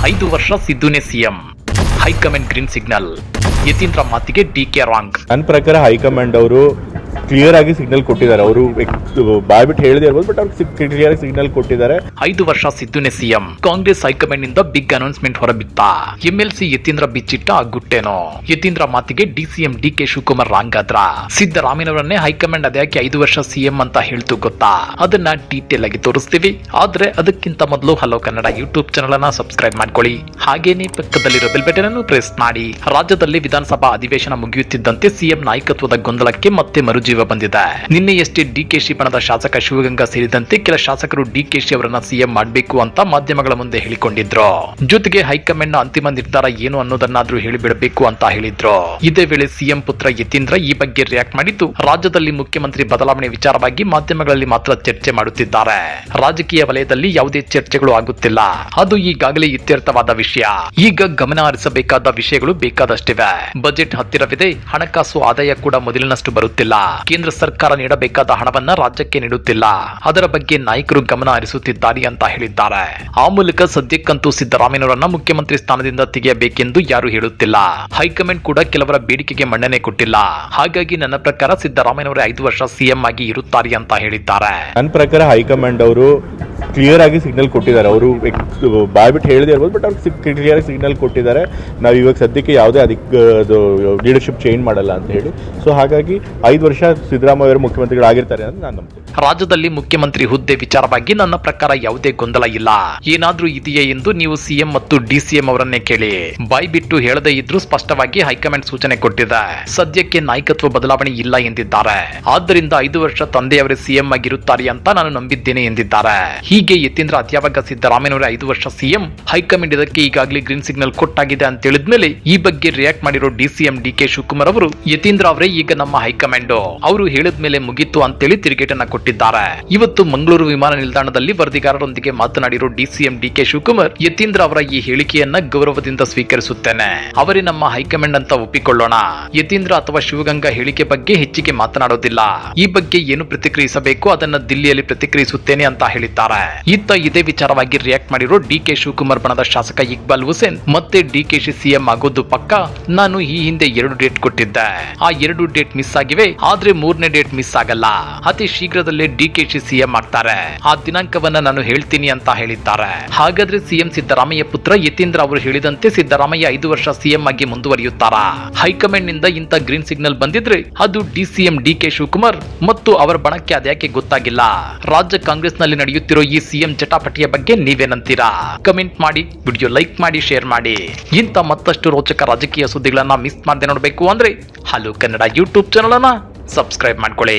5 ವರ್ಷ ಸಿದ್ದುನೇ CM, high command green signal. Yathindra ಮಾತಿಗೆ ಡಿಕೆ ರಾಂಗ್. ನನ್ನ ಪ್ರಕಾರ ಹೈಕಮಾಂಡ್ ಅವರು ಕ್ಲಿಯರ್ ಆಗಿ ಸಿಗ್ನಲ್ ಕೊಟ್ಟಿದ್ದಾರೆ. ಅವರು ಬಾಯ್ಬಿಟ್ಟು ಹೇಳದೇ ಇರ್ಬೋದು, ಬಟ್ ಅವ್ರಿಗೆ ಕ್ಲಿಯರ್ ಆಗಿ ಸಿಗ್ನಲ್ ಕೊಟ್ಟಿದ್ದಾರೆ. 5 ವರ್ಷ ಸಿದ್ದುನೇ ಸಿಎಂ. ಕಾಂಗ್ರೆಸ್ ಹೈಕಮಾಂಡ್ ನಿಂದ ಬಿಗ್ ಅನೌನ್ಸ್ಮೆಂಟ್ ಹೊರಬಿತ್ತ. ಎಂಎಲ್ಸಿ ಯತೀಂದ್ರ ಬಿಚ್ಚಿಟ್ಟ ಗುಟ್ಟೇನೋ. ಯತೀಂದ್ರ ಮಾತಿಗೆ ಡಿಸಿಎಂ ಡಿಕೆ ಶಿವಕುಮಾರ್ ರಾಂಗ್ ಆದ್ರ. ಸಿದ್ದರಾಮಯ್ಯನವರನ್ನೇ ಹೈಕಮಾಂಡ್ ಅದ್ಯಾಕೆ 5 ವರ್ಷ ಸಿಎಂ ಅಂತ ಹೇಳ್ತು ಗೊತ್ತಾ? ಅದನ್ನ ಡೀಟೇಲ್ ಆಗಿ ತೋರಿಸ್ತೀವಿ. ಆದ್ರೆ ಅದಕ್ಕಿಂತ ಮೊದಲು ಹಲೋ ಕನ್ನಡ ಯೂಟ್ಯೂಬ್ ಚಾನಲ್ ಅನ್ನ ಸಬ್ಸ್ಕ್ರೈಬ್ ಮಾಡ್ಕೊಳ್ಳಿ. ಹಾಗೇನೆ ಪಕ್ಕದಲ್ಲಿರೋ ಬೆಲ್ ಬಟನ್ ಅನ್ನು ಪ್ರೆಸ್ ಮಾಡಿ. ರಾಜ್ಯದಲ್ಲಿ ವಿಧಾನಸಭಾ ಅಧಿವೇಶನ ಮುಗಿಯುತ್ತಿದ್ದಂತೆ ಸಿಎಂ ನಾಯಕತ್ವದ ಗೊಂದಲಕ್ಕೆ ಮತ್ತೆ ಮರುಜೀವ ಬಂದಿದೆ. ನಿನ್ನೆಯಷ್ಟೇ ಡಿಕೆಶಿ ಬಣದ ಶಾಸಕ ಶಿವಗಂಗಾ ಸೇರಿದಂತೆ ಕೆಲ ಶಾಸಕರು ಡಿಕೆಶಿ ಅವರನ್ನ ಸಿಎಂ ಮಾಡಬೇಕು ಅಂತ ಮಾಧ್ಯಮಗಳ ಮುಂದೆ ಹೇಳಿಕೊಂಡಿದ್ರು. ಜೊತೆಗೆ ಹೈಕಮಾಂಡ್ ನ ಅಂತಿಮ ನಿರ್ಧಾರ ಏನು ಅನ್ನೋದನ್ನಾದ್ರೂ ಹೇಳಿಬಿಡಬೇಕು ಅಂತ ಹೇಳಿದ್ರು. ಇದೇ ವೇಳೆ ಸಿಎಂ ಪುತ್ರ ಯತೀಂದ್ರ ಈ ಬಗ್ಗೆ ರಿಯಾಕ್ಟ್ ಮಾಡಿದ್ದು, ರಾಜ್ಯದಲ್ಲಿ ಮುಖ್ಯಮಂತ್ರಿ ಬದಲಾವಣೆ ವಿಚಾರವಾಗಿ ಮಾಧ್ಯಮಗಳಲ್ಲಿ ಮಾತ್ರ ಚರ್ಚೆ ಮಾಡುತ್ತಿದ್ದಾರೆ. ರಾಜಕೀಯ ವಲಯದಲ್ಲಿ ಯಾವುದೇ ಚರ್ಚೆಗಳು ಆಗುತ್ತಿಲ್ಲ. ಅದು ಈಗಾಗಲೇ ಇತ್ಯರ್ಥವಾದ ವಿಷಯ. ಈಗ ಗಮನ ಹರಿಸಬೇಕಾದ ವಿಷಯಗಳು ಬೇಕಾದಷ್ಟಿವೆ. ಬಜೆಟ್ ಹತ್ತಿರವಿದೆ. ಹಣಕಾಸು ಆದಾಯ ಕೂಡ ಮೊದಲಿನಷ್ಟು ಬರುತ್ತಿಲ್ಲ. ಕೇಂದ್ರ ಸರ್ಕಾರ ನೀಡಬೇಕಾದ ಹಣವನ್ನ ರಾಜ್ಯಕ್ಕೆ ನೀಡುತ್ತಿಲ್ಲ. ಅದರ ಬಗ್ಗೆ ನಾಯಕರು ಗಮನ ಹರಿಸುತ್ತಿದ್ದಾರೆ ಅಂತ ಹೇಳಿದ್ದಾರೆ. ಆ ಮೂಲಕ ಸದ್ಯಕ್ಕಂತೂ ಸಿದ್ದರಾಮಯ್ಯನವರನ್ನ ಮುಖ್ಯಮಂತ್ರಿ ಸ್ಥಾನದಿಂದ ತೆಗೆಯಬೇಕೆಂದು ಯಾರು ಹೇಳುತ್ತಿಲ್ಲ. ಹೈಕಮಾಂಡ್ ಕೂಡ ಕೆಲವರ ಬೇಡಿಕೆಗೆ ಮನ್ನಣೆ ಕೊಟ್ಟಿಲ್ಲ. ಹಾಗಾಗಿ ನನ್ನ ಪ್ರಕಾರ ಸಿದ್ದರಾಮಯ್ಯನವರೇ 5 ವರ್ಷ ಸಿಎಂ ಆಗಿ ಇರುತ್ತಾರೆ ಅಂತ ಹೇಳಿದ್ದಾರೆ. ನನ್ನ ಪ್ರಕಾರ ಹೈಕಮಾಂಡ್ ಅವರು ಕ್ಲಿಯರ್ ಆಗಿ ಸಿಗ್ನಲ್ ಕೊಟ್ಟಿದ್ದಾರೆ. ಅವರು ಬಾಯ್ಬಿಟ್ಟು ಹೇಳದೇ ಇರ್ಬೋದು, ಬಟ್ ಅವ್ರಿಗೆ ಕ್ಲಿಯರ್ ಆಗಿ ಸಿಗ್ನಲ್ ಕೊಟ್ಟಿದ್ದಾರೆ. ನಾವು ಇವಾಗ ಸದ್ಯಕ್ಕೆ ಯಾವುದೇ ಲೀಡರ್ಶಿಪ್ ಚೇಂಜ್ ಮಾಡಲ್ಲ ಅಂತ ಹೇಳಿ. ಸೊ ಹಾಗಾಗಿ 5 ವರ್ಷ ಸಿದ್ದರಾಮಯ್ಯ ಅವರು ಮುಖ್ಯಮಂತ್ರಿಗಳಾಗಿರ್ತಾರೆ ಅಂತ ನಾನು ನಂಬ್ತೀನಿ. ರಾಜ್ಯದಲ್ಲಿ ಮುಖ್ಯಮಂತ್ರಿ ಹುದ್ದೆ ವಿಚಾರವಾಗಿ ನನ್ನ ಪ್ರಕಾರ ಯಾವುದೇ ಗೊಂದಲ ಇಲ್ಲ. ಏನಾದ್ರೂ ಇದೆಯೇ ಎಂದು ನೀವು ಸಿಎಂ ಮತ್ತು ಡಿಸಿಎಂ ಅವರನ್ನೇ ಕೇಳಿ. ಬಾಯ್ ಬಿಟ್ಟು ಹೇಳದೇ ಇದ್ರೂ ಸ್ಪಷ್ಟವಾಗಿ ಹೈಕಮಾಂಡ್ ಸೂಚನೆ ಕೊಟ್ಟಿದೆ. ಸದ್ಯಕ್ಕೆ ನಾಯಕತ್ವ ಬದಲಾವಣೆ ಇಲ್ಲ ಎಂದಿದ್ದಾರೆ. ಆದ್ದರಿಂದ 5 ವರ್ಷ ತಂದೆಯವರೇ ಸಿಎಂ ಆಗಿರುತ್ತಾರೆ ಅಂತ ನಾನು ನಂಬಿದ್ದೇನೆ ಎಂದಿದ್ದಾರೆ. ಹೀಗೆ ಯತೀಂದ್ರ ಅದ್ಯಾವಾಗ ಸಿದ್ದರಾಮಯ್ಯನವರೇ 5 ವರ್ಷ ಸಿಎಂ, ಹೈಕಮಾಂಡ್ ಇದಕ್ಕೆ ಈಗಾಗಲೇ ಗ್ರೀನ್ ಸಿಗ್ನಲ್ ಕೊಟ್ಟಾಗಿದೆ ಅಂತ ಹೇಳಿದ್ಮೇಲೆ ಈ ಬಗ್ಗೆ ರಿಯಾಕ್ಟ್ ಮಾಡಿರೋ ಡಿಸಿಎಂ ಡಿಕೆ ಶಿವಕುಮಾರ್ ಅವರು, ಯತೀಂದ್ರ ಅವರೇ ಈಗ ನಮ್ಮ ಹೈಕಮಾಂಡ್, ಅವರು ಹೇಳಿದ್ಮೇಲೆ ಮುಗಿತ್ತು ಅಂತೇಳಿ ತಿರುಗೇಟನ್ನ ಕೊಟ್ಟಿದ್ದಾರೆ. ಇವತ್ತು ಮಂಗಳೂರು ವಿಮಾನ ನಿಲ್ದಾಣದಲ್ಲಿ ವರದಿಗಾರರೊಂದಿಗೆ ಮಾತನಾಡಿರೋ ಡಿಸಿಎಂ ಡಿಕೆ ಶಿವಕುಮಾರ್, ಯತೀಂದ್ರ ಅವರ ಈ ಹೇಳಿಕೆಯನ್ನ ಗೌರವದಿಂದ ಸ್ವೀಕರಿಸುತ್ತೇನೆ. ಅವರೇ ನಮ್ಮ ಹೈಕಮಾಂಡ್ ಅಂತ ಒಪ್ಪಿಕೊಳ್ಳೋಣ. ಯತೀಂದ್ರ ಅಥವಾ ಶಿವಗಂಗಾ ಹೇಳಿಕೆ ಬಗ್ಗೆ ಹೆಚ್ಚಿಗೆ ಮಾತನಾಡೋದಿಲ್ಲ. ಈ ಬಗ್ಗೆ ಏನು ಪ್ರತಿಕ್ರಿಯಿಸಬೇಕು ಅದನ್ನ ದಿಲ್ಲಿಯಲ್ಲಿ ಪ್ರತಿಕ್ರಿಯಿಸುತ್ತೇನೆ ಅಂತ ಹೇಳಿದ್ದಾರೆ. ಇತ್ತ ಇದೇ ವಿಚಾರವಾಗಿ ರಿಯಾಕ್ಟ್ ಮಾಡಿರೋ ಡಿಕೆ ಶಿವಕುಮಾರ್ ಬಣದ ಶಾಸಕ ಇಕ್ಬಾಲ್ ಹುಸೇನ್, ಮತ್ತೆ ಡಿಕೆಶಿ ಸಿಎಂ ಆಗೋದು ಪಕ್ಕ. ನಾನು ಈ ಹಿಂದೆ 2 ಡೇಟ್ ಕೊಟ್ಟಿದ್ದೆ. ಆ 2 ಡೇಟ್ ಮಿಸ್ ಆಗಿವೆ. ಆದ್ರೆ 3ನೇ ಡೇಟ್ ಮಿಸ್ ಆಗಲ್ಲ. ಅತಿ ಶೀಘ್ರದಲ್ಲೇ ಡಿಕೆಶಿ ಸಿಎಂ ಆಗ್ತಾರೆ. ಆ ದಿನಾಂಕವನ್ನ ನಾನು ಹೇಳ್ತೀನಿ ಅಂತ ಹೇಳಿದ್ದಾರೆ. ಹಾಗಾದ್ರೆ ಸಿಎಂ ಸಿದ್ದರಾಮಯ್ಯ ಪುತ್ರ ಯತೀಂದ್ರ ಅವರು ಹೇಳಿದಂತೆ ಸಿದ್ದರಾಮಯ್ಯ 5 ವರ್ಷ ಸಿಎಂ ಆಗಿ ಮುಂದುವರಿಯುತ್ತಾರಾ? ಹೈಕಮಾಂಡ್ ನಿಂದ ಇಂತ ಗ್ರೀನ್ ಸಿಗ್ನಲ್ ಬಂದಿದ್ರೆ ಅದು ಡಿಸಿಎಂ ಡಿಕೆ ಶಿವಕುಮಾರ್ ಮತ್ತು ಅವರ ಬಣಕ್ಕೆ ಅದ್ಯಾಕೆ ಗೊತ್ತಾಗಿಲ್ಲ? ರಾಜ್ಯ ಕಾಂಗ್ರೆಸ್ ನಲ್ಲಿ ನಡೆಯುತ್ತಿರೋ ಈ ಸಿಎಂ ಜಟಾಪಟಿಯ ಬಗ್ಗೆ ನೀವೇನಂತೀರಾ? ಕಮೆಂಟ್ ಮಾಡಿ, ವಿಡಿಯೋ ಲೈಕ್ ಮಾಡಿ, ಶೇರ್ ಮಾಡಿ. ಇಂತ ಮತ್ತಷ್ಟು ರೋಚಕ ರಾಜಕೀಯ ಸುದ್ದಿಗಳನ್ನ ಮಿಸ್ ಮಾಡದೆ ನೋಡಬೇಕು ಅಂದ್ರೆ ಹಲೋ ಕನ್ನಡ ಯೂಟ್ಯೂಬ್ ಚಾನಲ್ ಅನ್ನ ಸಬ್ಸ್ಕ್ರೈಬ್ ಮಾಡ್ಕೊಳ್ಳಿ.